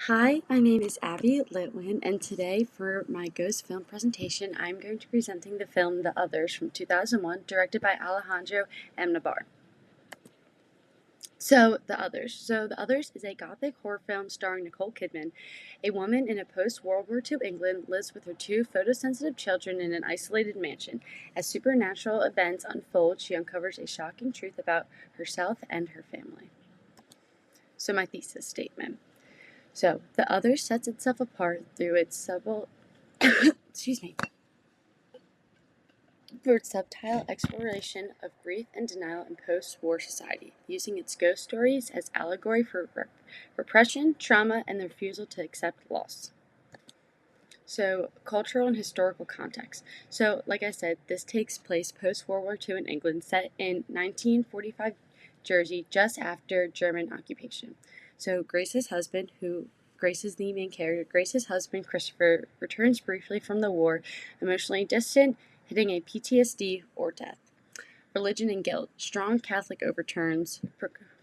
Hi, my name is Abby Litwin, and today for my Ghost film presentation, I'm going to be presenting the film The Others from 2001, directed by Alejandro Amenabar. The Others is a gothic horror film starring Nicole Kidman. A woman in a post-World War II England lives with her two photosensitive children in an isolated mansion. As supernatural events unfold, she uncovers a shocking truth about herself and her family. So my thesis statement. The Other sets itself apart through its excuse me, through its subtle exploration of grief and denial in post-war society, using its ghost stories as allegory for repression, trauma, and the refusal to accept loss. Cultural and historical context. Like I said, this takes place post-World War II in England, set in 1945 Jersey, just after German occupation. Grace is the main character. Grace's husband, Christopher, returns briefly from the war, emotionally distant, hitting a PTSD or death. Religion and guilt. Strong Catholic overtones,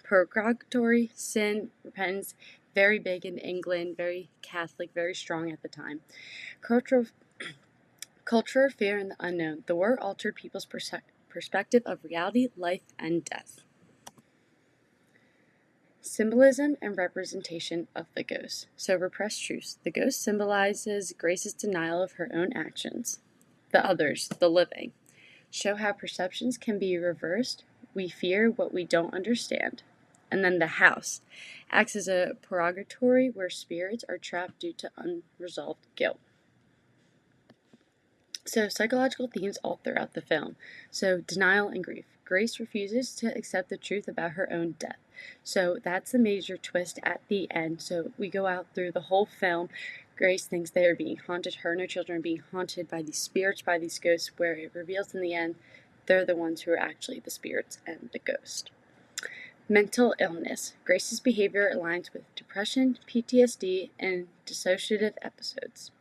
purgatory, sin, repentance, very big in England, very Catholic, very strong at the time. Culture, fear, and the unknown. The war altered people's perspective of reality, life, and death. Symbolism and representation of the ghost. Repressed truths. The ghost symbolizes Grace's denial of her own actions. The others, the living, show how perceptions can be reversed. We fear what we don't understand. And then the house acts as a purgatory where spirits are trapped due to unresolved guilt. Psychological themes all throughout the film. Denial and grief. Grace refuses to accept the truth about her own death. That's the major twist at the end. We go out through the whole film. Grace thinks they are being haunted. Her and her children are being haunted by these spirits, by these ghosts, where it reveals in the end they're the ones who are actually the spirits and the ghost. Mental illness. Grace's behavior aligns with depression, PTSD, and dissociative episodes.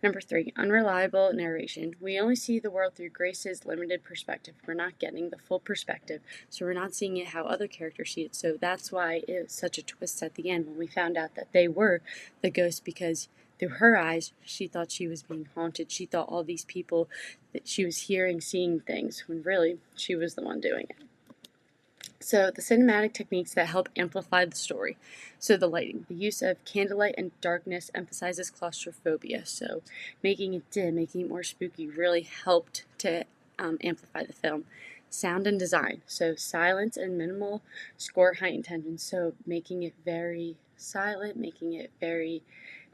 Number 3, unreliable narration. We only see the world through Grace's limited perspective. We're not getting the full perspective, so we're not seeing it how other characters see it. So that's why it was such a twist at the end when we found out that they were the ghosts, because through her eyes, she thought she was being haunted. She thought all these people that she was hearing, seeing things, when really she was the one doing it. The cinematic techniques that help amplify the story. The lighting. The use of candlelight and darkness emphasizes claustrophobia. Making it dim, making it more spooky really helped to amplify the film. Sound and design. Silence and minimal score heightened tension. Making it very silent, making it very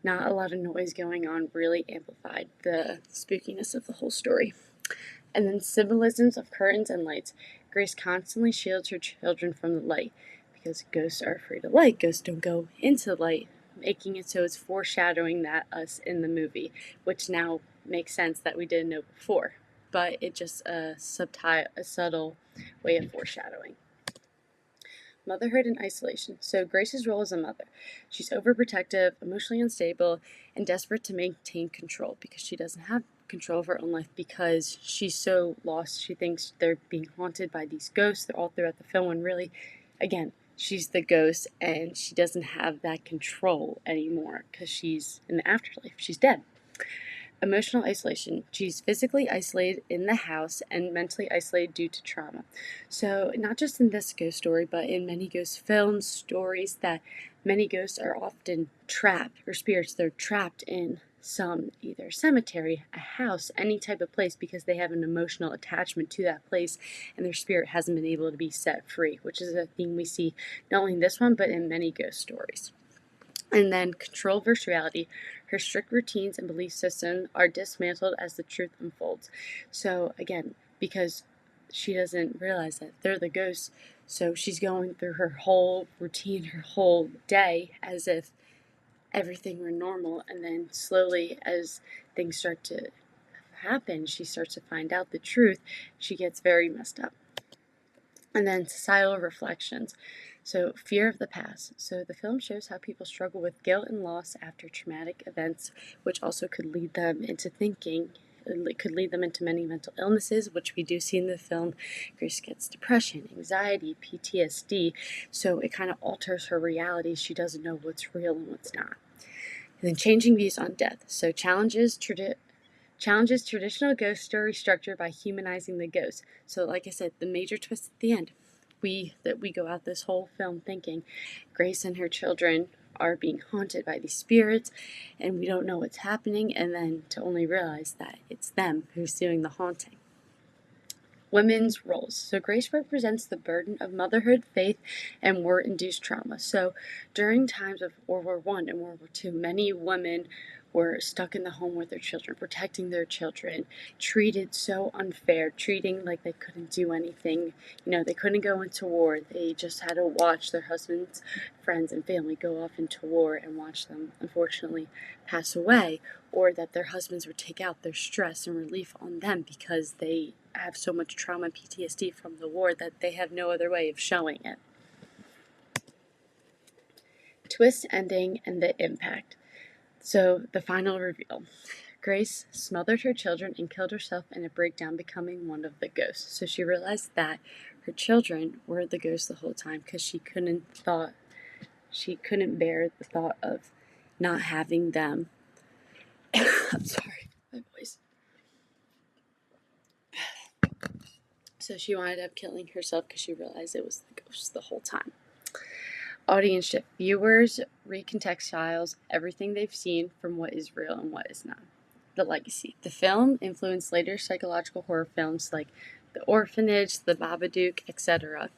not a lot of noise going on really amplified the spookiness of the whole story. And then symbolisms of curtains and lights. Grace constantly shields her children from the light because ghosts are afraid of light. Ghosts don't go into light, making it so it's foreshadowing that us in the movie, which now makes sense that we didn't know before. But it's just a subtle way of foreshadowing. Motherhood and isolation. Grace's role as a mother. She's overprotective, emotionally unstable, and desperate to maintain control because she doesn't have control of her own life because she's so lost. She thinks they're being haunted by these ghosts. They're all throughout the film, and really, again, she's the ghost and she doesn't have that control anymore because she's in the afterlife. She's dead. Emotional isolation. She's physically isolated in the house and mentally isolated due to trauma. Not just in this ghost story, but in many ghost films, stories, that many ghosts are often trapped, or spirits, they're trapped in some either cemetery, a house, any type of place because they have an emotional attachment to that place and their spirit hasn't been able to be set free, which is a theme we see not only in this one but in many ghost stories. And then control versus reality. Her strict routines and belief system are dismantled as the truth unfolds. Again, because she doesn't realize that they're the ghosts, so she's going through her whole routine, her whole day, as if everything were normal, and then slowly, as things start to happen, she starts to find out the truth. She gets very messed up. And then societal reflections. Fear of the past. The film shows how people struggle with guilt and loss after traumatic events, which also could lead them into thinking it could lead them into many mental illnesses, which we do see in the film. Grace gets depression, anxiety, PTSD, so it kind of alters her reality. She doesn't know what's real and what's not. And then changing views on death. So challenges traditional ghost story structure by humanizing the ghost. So like I said, the major twist at the end, we go out this whole film thinking Grace and her children are being haunted by these spirits, and we don't know what's happening, and then to only realize that it's them who's doing the haunting. Women's roles. So Grace represents the burden of motherhood, faith, and war-induced trauma. So during times of World War I and World War II, many women were stuck in the home with their children, protecting their children, treated so unfair, treating like they couldn't do anything. They couldn't go into war. They just had to watch their husbands, friends, and family go off into war and watch them, unfortunately, pass away, or that their husbands would take out their stress and relief on them because they have so much trauma and PTSD from the war that they have no other way of showing it. Twist ending and the impact. So the final reveal. Grace smothered her children and killed herself in a breakdown, becoming one of the ghosts. So she realized that her children were the ghosts the whole time because she couldn't bear the thought of not having them. I'm sorry, my voice. So she wound up killing herself because she realized it was the ghosts the whole time. Audience shift. Viewers recontextualize everything they've seen from what is real and what is not. The legacy. The film influenced later psychological horror films like The Orphanage, The Babadook, etc.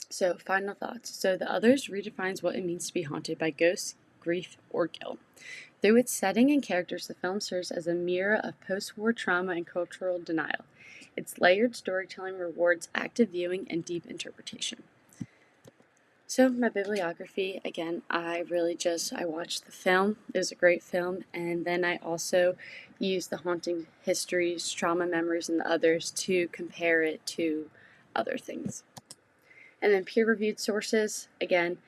So, final thoughts. So, The Others redefines what it means to be haunted by ghosts, grief, or guilt. Through its setting and characters, the film serves as a mirror of post-war trauma and cultural denial. Its layered storytelling rewards active viewing and deep interpretation. So my bibliography, again, I watched the film. It was a great film, and then I also used the haunting histories, trauma memories, and The Others to compare it to other things. And then peer-reviewed sources, again,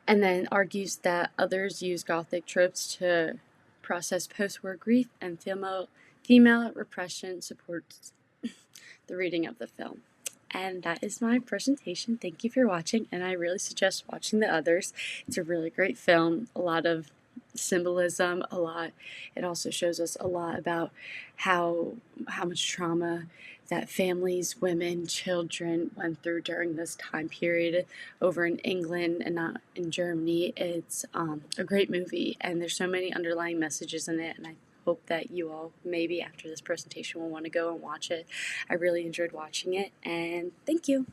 and then argues that Others use Gothic tropes to process post-war grief, and female repression supports the reading of the film. And that is my presentation. Thank you for watching, and I really suggest watching The Others. It's a really great film, a lot of symbolism, it also shows us a lot about how much trauma that families, women, children went through during this time period over in England and not in Germany. It's a great movie, and there's so many underlying messages in it, and I hope that you all maybe after this presentation will want to go and watch it. I really enjoyed watching it, and thank you.